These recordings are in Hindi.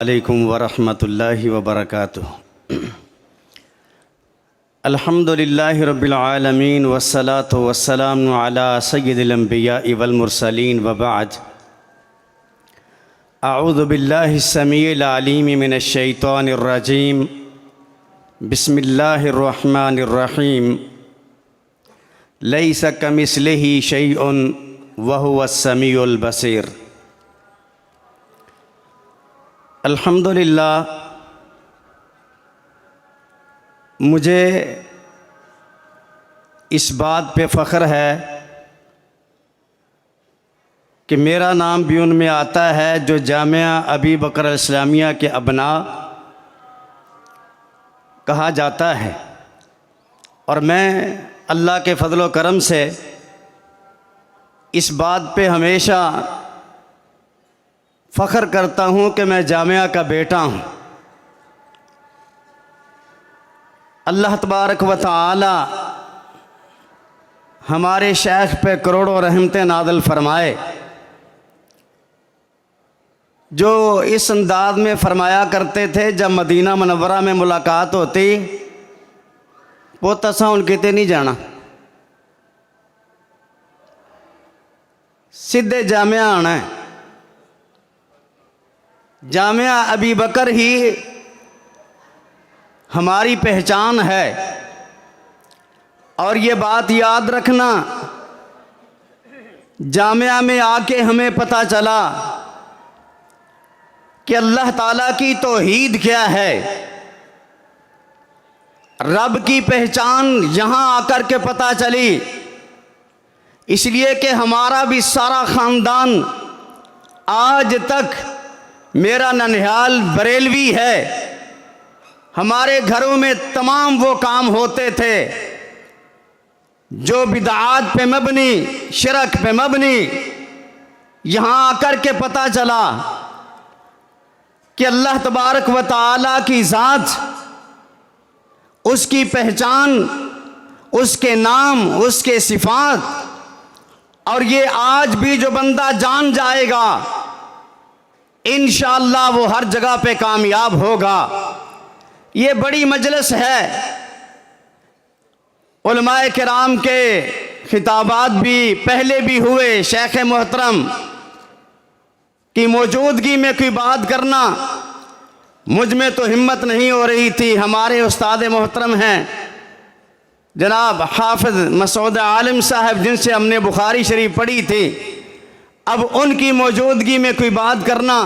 अलैकुम वरहमतुल्लाहि वबरकातुहू। अल्हम्दुलिल्लाहि रब्बिल आलमीन वस्सलातु वस्सलामु अला सय्यिदिल अंबियाइ वल मुरसलीन व बअद। अऊज़ु बिल्लाहिस समीइल अलीम मिनश शैतानिर रजीम। बिस्मिल्लाहिर रहमानिर रहीम। लैसा कमिस्लिही शैउन व हुवस समीउल बसीर। अल्हम्दुलिल्लाह, मुझे इस बात पे फ़ख्र है कि मेरा नाम भी उनमें आता है जो जामिया अबी बकर इस्लामिया के अबना कहा जाता है। और मैं अल्लाह के फ़ज़ल व करम से इस बात पे हमेशा फ़ख्र करता हूँ कि मैं जामिया का बेटा हूँ। अल्लाह तबारक व तआला हमारे शेख पे करोड़ों रहमतें नाज़िल फरमाए, जो इस अंदाज में फ़रमाया करते थे जब मदीना मुनव्वरा में मुलाकात होती, पुत असां हुण किते नहीं जाना, सीधे जामिया आना है। जामिया अबी बकर ही हमारी पहचान है। और ये बात याद रखना, जामिया में आके हमें पता चला कि अल्लाह ताला की तौहीद क्या है। रब की पहचान यहाँ आकर के पता चली, इसलिए कि हमारा भी सारा ख़ानदान आज तक, मेरा ननिहाल बरेलवी है, हमारे घरों में तमाम वो काम होते थे जो बिदआत पे मबनी, शिरक पे मबनी। यहाँ आकर के पता चला कि अल्लाह तबारक व तआला की ज़ात, उसकी पहचान, उसके नाम, उसके सिफ़ात, और ये आज भी जो बंदा जान जाएगा इंशाअल्लाह वो हर जगह पे कामयाब होगा। ये बड़ी मजलिस है, उलमाए किराम के खिताबात भी पहले भी हुए। शेख मोहतरम की मौजूदगी में कोई बात करना मुझ में तो हिम्मत नहीं हो रही थी। हमारे उस्ताद मोहतरम हैं जनाब हाफिज मसूद आलिम साहब, जिनसे हमने बुखारी शरीफ पढ़ी थी, अब उनकी मौजूदगी में कोई बात करना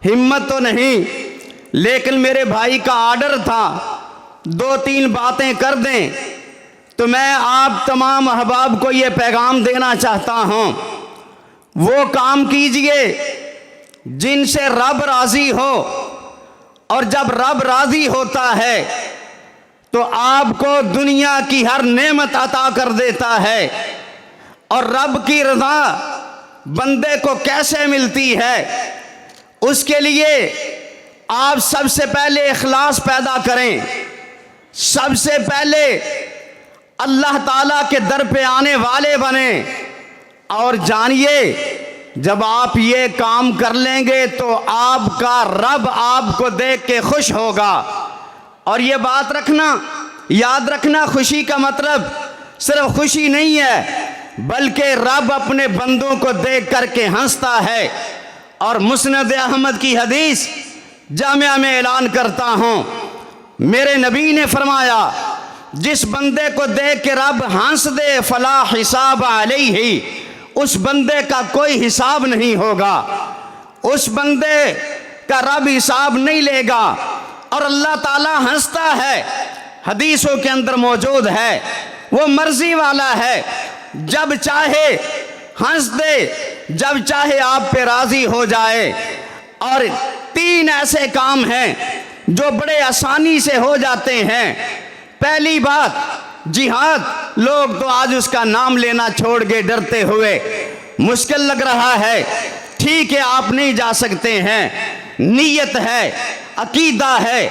हिम्मत तो नहीं, लेकिन मेरे भाई का आर्डर था दो तीन बातें कर दें, तो मैं आप तमाम अहबाब को ये पैगाम देना चाहता हूँ, वो काम कीजिए जिनसे रब राज़ी हो। और जब रब राज़ी होता है तो आपको दुनिया की हर नेमत अता कर देता है। और रब की रज़ा बंदे को कैसे मिलती है, उसके लिए आप सबसे पहले इखलास पैदा करें। सबसे पहले अल्लाह ताला के दर पे आने वाले बने। और जानिए, जब आप ये काम कर लेंगे तो आपका रब आपको देख के खुश होगा। और ये बात रखना, याद रखना, खुशी का मतलब सिर्फ खुशी नहीं है, बल्कि रब अपने बंदों को देख करके हंसता है। और मुस्नद अहमद की हदीस जामिया में ऐलान करता हूँ, मेरे नबी ने फरमाया, जिस बंदे को देख के रब हंस दे फला हिसाब अलैहि, उस बंदे का कोई हिसाब नहीं होगा, उस बंदे का रब हिसाब नहीं लेगा। और अल्लाह ताला हंसता है, हदीसों के अंदर मौजूद है, वो मर्जी वाला है, जब चाहे हंस दे, जब चाहे आप पे राज़ी हो जाए। और तीन ऐसे काम हैं जो बड़े आसानी से हो जाते हैं। पहली बात, जिहाद। लोग तो आज उसका नाम लेना छोड़ गए डरते हुए, मुश्किल लग रहा है। ठीक है, आप नहीं जा सकते हैं, नीयत है, अकीदा है,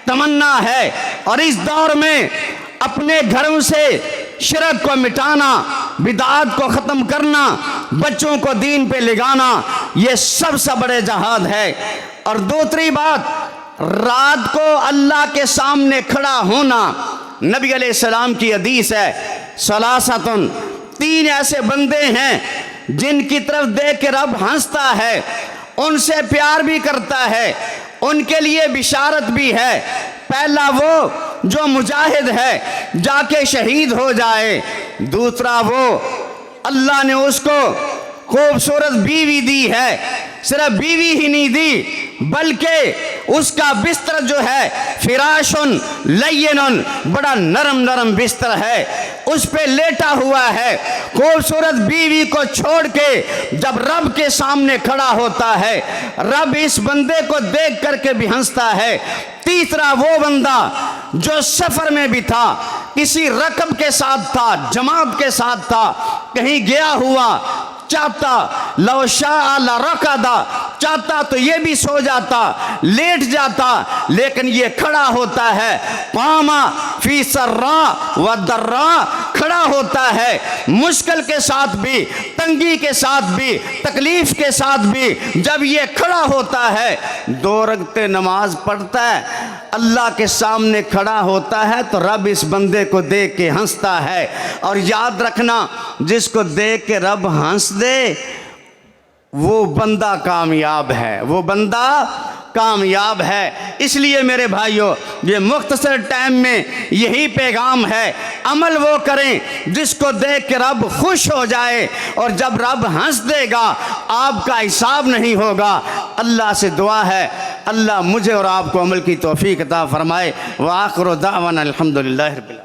तमन्ना है। और इस दौर में अपने घरों से शिरक को मिटाना, बिदात को ख़त्म करना, बच्चों को दीन पे लगाना, ये सबसे बड़े जहाद है। और दूसरी बात, रात को अल्लाह के सामने खड़ा होना। नबी अलैहिस्सलाम की हदीस है, सलासतुन, 3 ऐसे बंदे हैं जिनकी तरफ देख के रब हंसता है, उनसे प्यार भी करता है, उनके लिए बिशारत भी है। पहला वो जो मुजाहिद है, जाके शहीद हो जाए। दूसरा वो अल्लाह ने उसको खूबसूरत बीवी दी है, सिर्फ बीवी ही नहीं दी बल्कि उसका बिस्तर जो है फिराशुन लय्यनुन, बड़ा नरम नरम बिस्तर है, उस पे लेटा हुआ है। खूबसूरत बीवी को छोड़ के जब रब के सामने खड़ा होता है, रब इस बंदे को देख करके भी हंसता है। तीसरा वो बंदा जो सफर में भी था, किसी रकब के साथ था, जमात के साथ था, कहीं गया हुआ, चाहता लो शाअ लरकदा, चाहता तो ये भी सो जाता, लेट जाता, लेकिन ये खड़ा होता है। कामा फी सर्रा व दर्रा, खड़ा होता है मुश्किल के साथ भी, तंगी के साथ भी, तकलीफ के साथ भी। जब ये खड़ा होता है, 2 रकअतें नमाज पढ़ता है, अल्लाह के सामने खड़ा होता है, तो रब इस बंदे को देख के हंसता है। और याद रखना, जिसको देख के रब हंस दे वो बंदा कामयाब है, वो बंदा कामयाब है। इसलिए मेरे भाइयों, ये मुख्तसर टाइम में यही पैगाम है, अमल वो करें जिसको देख के रब खुश हो जाए, और जब रब हंस देगा आपका हिसाब नहीं होगा। अल्लाह से दुआ है, अल्लाह मुझे और आपको अमल की तौफीक अता फरमाए। व आखिर दावाना अल्हम्दुलिल्लाहि रब्बिल आलमीन।